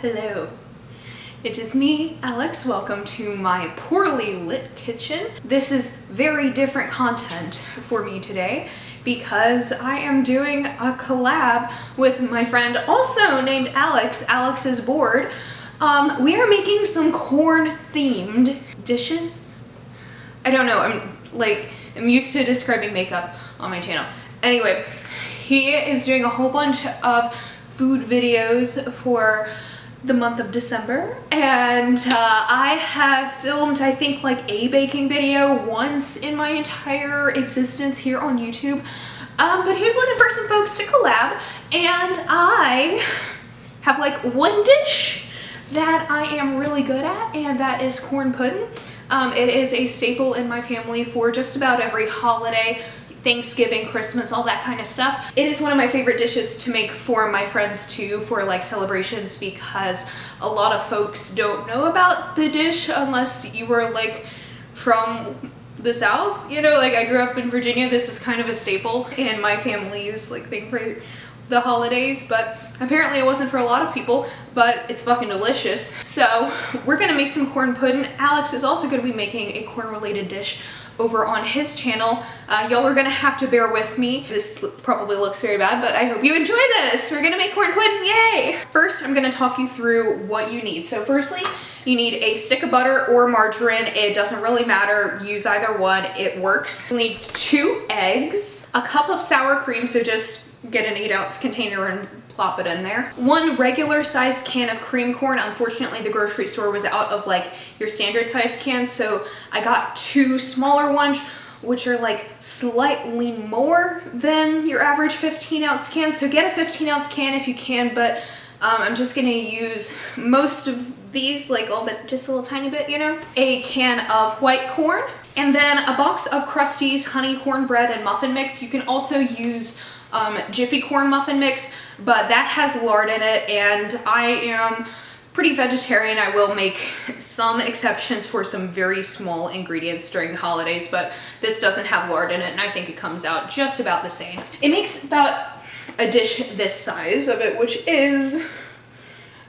Hello, it is me, Alex. Welcome to my poorly lit kitchen. This is very different content for me today because I am doing a collab with my friend also named Alex. Alex is bored. We are making some corn themed dishes. I don't know, I'm used to describing makeup on my channel. Anyway, he is doing a whole bunch of food videos for the month of December, and I have filmed I think like a baking video once in my entire existence here on YouTube, but he's looking for some folks to collab, and I have like one dish that I am really good at, and that is corn pudding. It is a staple in my family for just about every holiday, Thanksgiving, Christmas, all that kind of stuff. It is one of my favorite dishes to make for my friends too, for like celebrations, because a lot of folks don't know about the dish unless you were like from the South. You know, like I grew up in Virginia. This is kind of a staple in my family's like thing for the holidays, but apparently it wasn't for a lot of people, but it's fucking delicious. So we're gonna make some corn pudding. Alex is also gonna be making a corn related dish over on his channel. Y'all are gonna have to bear with me. This probably looks very bad, but I hope you enjoy this. We're gonna make corn pudding, yay! First, I'm gonna talk you through what you need. So firstly, you need a stick of butter or margarine. It doesn't really matter, use either one, it works. You'll need 2 eggs, a cup of sour cream, so just get an 8-ounce container and plop it in there. 1 regular sized can of cream corn. Unfortunately, the grocery store was out of like your standard sized cans, so I got 2 smaller ones, which are like slightly more than your average 15-ounce can. So get a 15-ounce can if you can, but I'm just gonna use most of these, like all but just a little tiny bit, you know. A can of white corn, and then a box of Krusteaz honey cornbread and muffin mix. You can also use Jiffy corn muffin mix, but that has lard in it, and I am pretty vegetarian. I will make some exceptions for some very small ingredients during the holidays, but this doesn't have lard in it, and I think it comes out just about the same. It makes about a dish this size of it, which is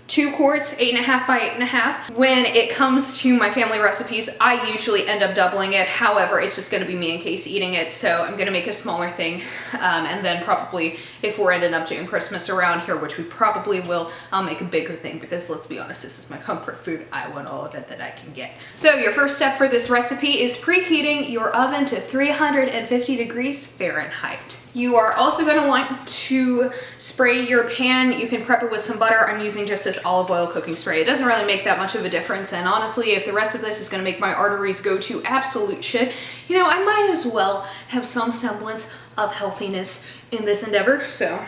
2 quarts, 8.5 by 8.5. When it comes to my family recipes, I usually end up doubling it. However, it's just gonna be me and Casey eating it, so I'm gonna make a smaller thing. And then probably, if we're ending up doing Christmas around here, which we probably will, I'll make a bigger thing, because let's be honest, this is my comfort food. I want all of it that I can get. So your first step for this recipe is preheating your oven to 350 degrees Fahrenheit. You are also going to want to spray your pan. You can prep it with some butter. I'm using just this olive oil cooking spray. It doesn't really make that much of a difference, and honestly, if the rest of this is going to make my arteries go to absolute shit, you know, I might as well have some semblance of healthiness in this endeavor. So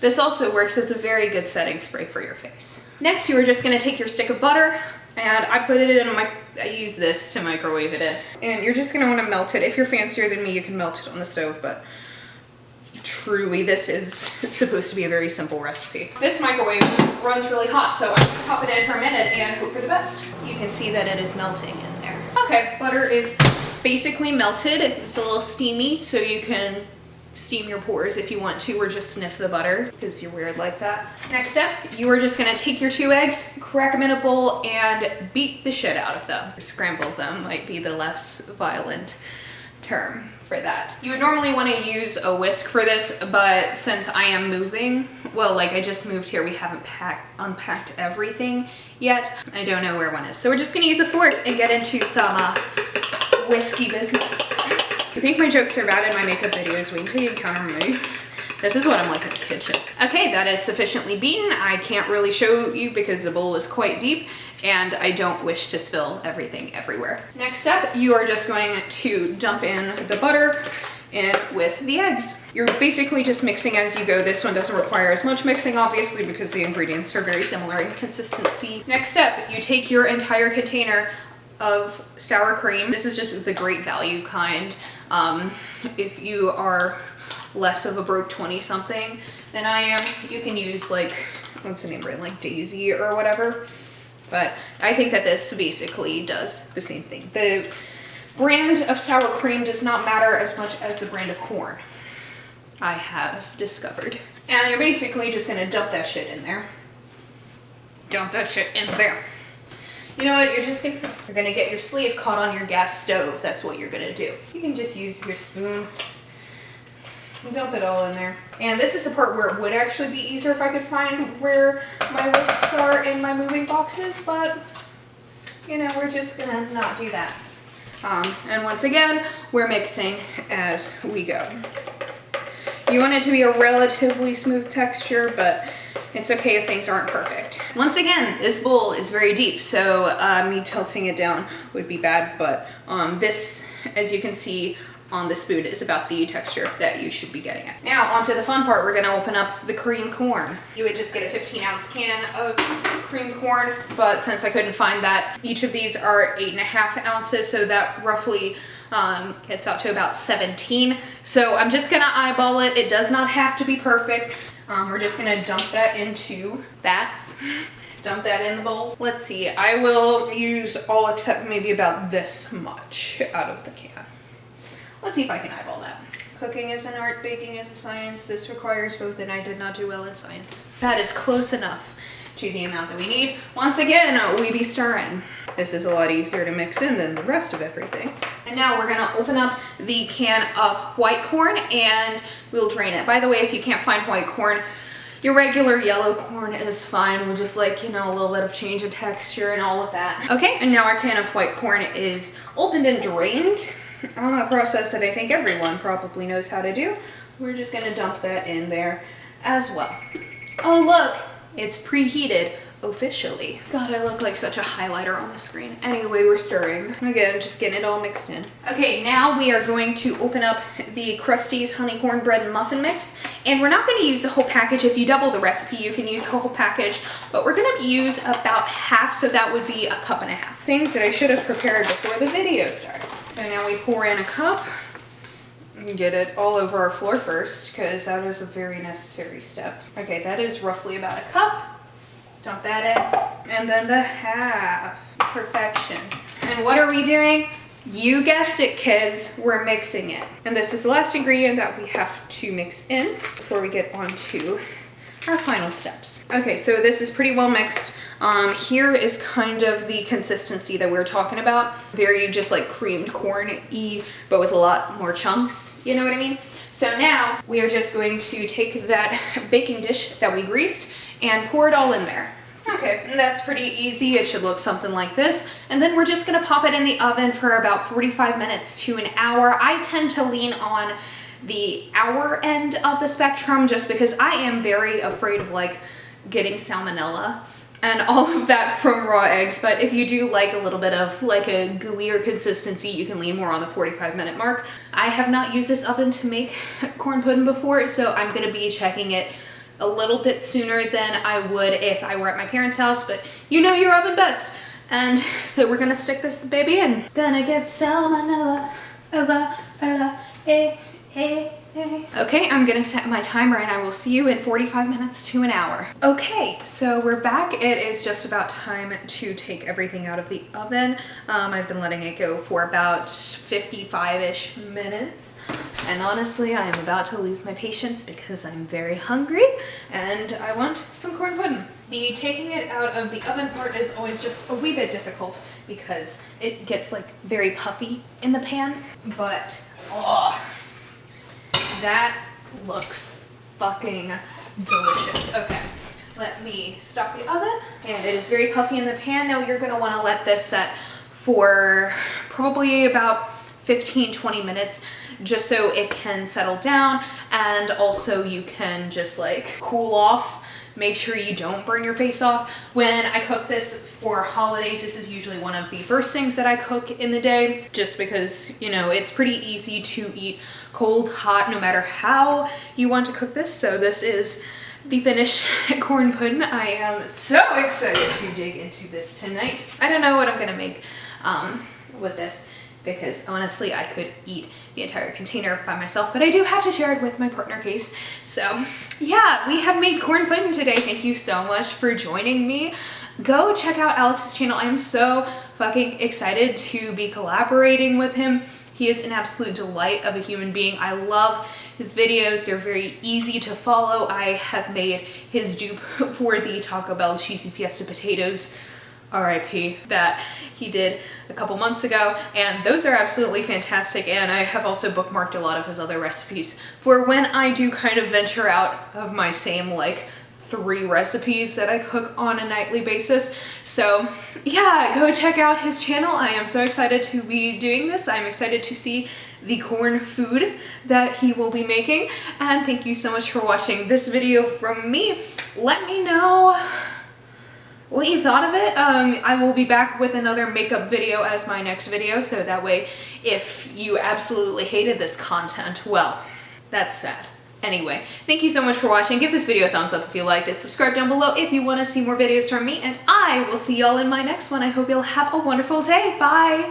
this also works as a very good setting spray for your face. Next, you are just going to take your stick of butter, and I put it in I use this to microwave it in. And you're just gonna wanna melt it. If you're fancier than me, you can melt it on the stove, but truly, this is supposed to be a very simple recipe. This microwave runs really hot, so I'm gonna pop it in for a minute and hope for the best. You can see that it is melting in there. Okay, butter is basically melted. It's a little steamy, so you can steam your pores if you want to, or just sniff the butter because you're weird like that. Next step, you are just gonna take your 2 eggs, crack them in a bowl, and beat the shit out of them. Scramble them might be the less violent term for that. You would normally want to use a whisk for this, but since I am moving, well, like I just moved here, we haven't unpacked everything yet. I don't know where one is. So we're just gonna use a fork and get into some whiskey business. I think my jokes are bad in my makeup videos. Wait until you encounter me. This is what I'm like in the kitchen. Okay, that is sufficiently beaten. I can't really show you because the bowl is quite deep, and I don't wish to spill everything everywhere. Next up, you are just going to dump in the butter and with the eggs. You're basically just mixing as you go. This one doesn't require as much mixing, obviously, because the ingredients are very similar in consistency. Next step, you take your entire container of sour cream. This is just the great value kind. If you are less of a broke 20-something than I am, you can use like, what's the name brand, like Daisy or whatever. But I think that this basically does the same thing. The brand of sour cream does not matter as much as the brand of corn, I have discovered. And you're basically just gonna dump that shit in there. Dump that shit in there. You know what, you're gonna get your sleeve caught on your gas stove. That's what you're gonna do. You can just use your spoon and dump it all in there. And this is the part where it would actually be easier if I could find where my whisks are in my moving boxes, but you know, we're just gonna not do that. And once again, we're mixing as we go. You want it to be a relatively smooth texture, but it's okay if things aren't perfect. Once again, this bowl is very deep, so me tilting it down would be bad, but this, as you can see on the spoon, is about the texture that you should be getting at. Now, onto the fun part, we're gonna open up the cream corn. You would just get a 15-ounce can of cream corn, but since I couldn't find that, each of these are 8.5 ounces, so that roughly gets out to about 17. So I'm just gonna eyeball it. It does not have to be perfect. We're just gonna dump that into that. Dump that in the bowl. Let's see, I will use all except maybe about this much out of the can. Let's see if I can eyeball that. Cooking is an art, baking is a science. This requires both, and I did not do well in science. That is close enough to the amount that we need. Once again, we be stirring. This is a lot easier to mix in than the rest of everything. And now we're gonna open up the can of white corn and we'll drain it. By the way, if you can't find white corn, your regular yellow corn is fine. We'll just like, you know, a little bit of change of texture and all of that. Okay, and now our can of white corn is opened and drained. A process that I think everyone probably knows how to do. We're just gonna dump that in there as well. Oh look, it's preheated officially. God, I look like such a highlighter on the screen. Anyway, we're stirring. Again, just getting it all mixed in. Okay, now we are going to open up the Krusteaz honey cornbread muffin mix. And we're not gonna use the whole package. If you double the recipe, you can use the whole package, but we're gonna use about half, so that would be 1.5 cups. Things that I should have prepared before the video started. So now we pour in a cup and get it all over our floor first, because that is a very necessary step. Okay, that is roughly about 1 cup. Dump that in. And then the half. Perfection. And what are we doing? You guessed it, kids. We're mixing it. And this is the last ingredient that we have to mix in before we get on to our final steps. Okay, so this is pretty well mixed. Here is kind of the consistency that we're talking about. Very just like creamed corn-y, but with a lot more chunks, you know what I mean? So now we are just going to take that baking dish that we greased and pour it all in there. Okay, and that's pretty easy. It should look something like this. And then we're just gonna pop it in the oven for about 45 minutes to an hour. I tend to lean on the hour end of the spectrum just because I am very afraid of like getting salmonella and all of that from raw eggs. But if you do like a little bit of like a gooier consistency, you can lean more on the 45-minute mark. I have not used this oven to make corn pudding before, so I'm gonna be checking it a little bit sooner than I would if I were at my parents' house, but you know your oven best. And so we're gonna stick this baby in. Then I get salmonella, Okay, I'm gonna set my timer and I will see you in 45 minutes to an hour. Okay, so we're back. It is just about time to take everything out of the oven. I've been letting it go for about 55-ish minutes. And honestly, I am about to lose my patience because I'm very hungry and I want some corn pudding. The taking it out of the oven part is always just a wee bit difficult because it gets like very puffy in the pan, but oh, that looks fucking delicious. Okay, let me stop the oven. And it is very puffy in the pan. Now you're gonna wanna let this set for probably about 15-20 minutes just so it can settle down, and also you can just like cool off. Make sure you don't burn your face off. When I cook this for holidays, this is usually one of the first things that I cook in the day, just because, you know, it's pretty easy to eat cold, hot, no matter how you want to cook this. So this is the finished corn pudding. I am so excited to dig into this tonight. I don't know what I'm gonna make with this, because honestly I could eat the entire container by myself, but I do have to share it with my partner Case. So yeah, we have made corn pudding today. Thank you so much for joining me. Go check out Alex's channel. I'm so fucking excited to be collaborating with him. He is an absolute delight of a human being. I love his videos. They're very easy to follow. I have made his dupe for the Taco Bell Cheesy Fiesta Potatoes, RIP, that he did a couple months ago, and those are absolutely fantastic. And I have also bookmarked a lot of his other recipes for when I do kind of venture out of my same like 3 recipes that I cook on a nightly basis. So yeah, go check out his channel. I am so excited to be doing this. I'm excited to see the corn food that he will be making, and thank you so much for watching this video from me. Let me know what you thought of it. I will be back with another makeup video as my next video, so that way if you absolutely hated this content, well, that's sad. Anyway, thank you so much for watching. Give this video a thumbs up if you liked it. Subscribe down below if you want to see more videos from me, and I will see y'all in my next one. I hope you'll have a wonderful day. Bye!